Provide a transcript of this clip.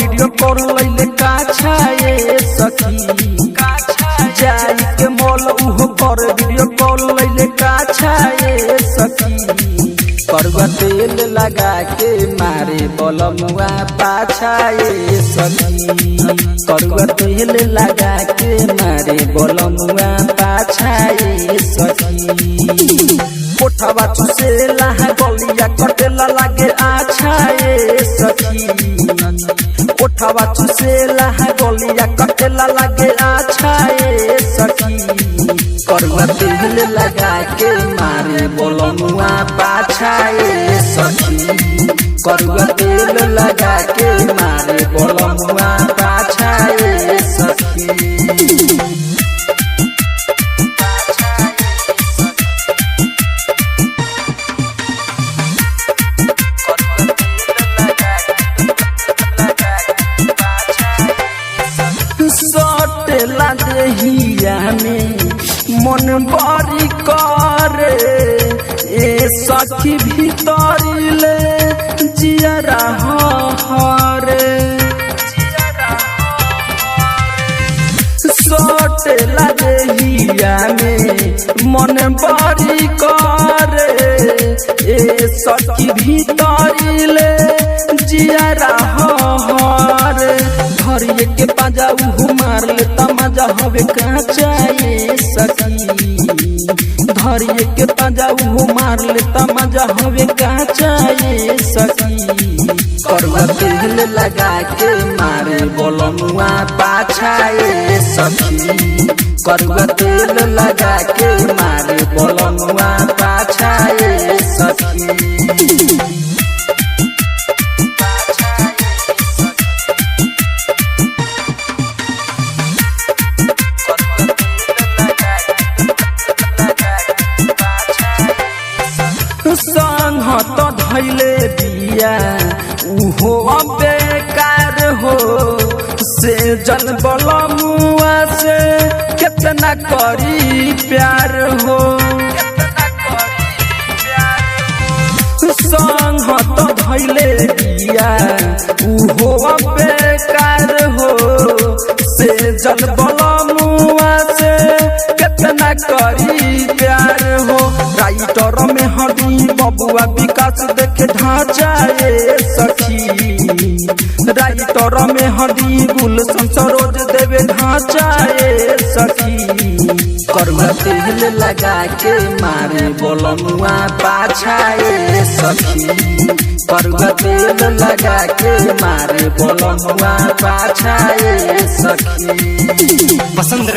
Video call लैले काछा ये सखी जाई के मॉल उहो कर वीडियो कॉल लैले काछा ये सखी करवा तेल लगा के मारे बलमुआ पाछा ये सखी करवा तेल लगा के मारे बलमुआ पाछा ये सखी कोठवा चुसेला गलिया कटेला लागे आछा ये सखी कोठवा चुसेला गलिया कटेला लागे आछा ये सखी करवा तेल लगा के मारे बलमुआ पाछा ये सखी करवा तेल लगा के मारे बलमुआ पाछा ये सखी सटेला देहिया में मन बड़ी करे ए सखी भीतरी ले जियरा हरे सटेला देहिया में मन बड़ी करे ए सखी भीतरी ले जियरा हरे धरिए के पाजा उहु मार ले तमाजा हवे काचा ये सखी धरिए के पाजा उहु मार ले तमाजा हवे काचा ये सखी करवा तेल लगा के मारे बलमुआ पाछा ये सखी करवा तेल लगा के मारे बलमुआ पाछा ये सखी संहत धैले दिया उहो बेकार हो से जल बलमुआ से कितना करी प्यार हो संहत धैले दिया उहो बेकार हो से जल बलमुआ से कितना करी प्यार हो राइटर में हरी बबुआ विकास देखे ढांचा ये सखी राइटर में हरी गुलशन सरोज देवे ढांचा ये सखी करवा तेल लगा के मारे बलमुआ पाछा ये सखी करवा तेल लगा के मारे बलमुआ पाछा ये सखी। पसंद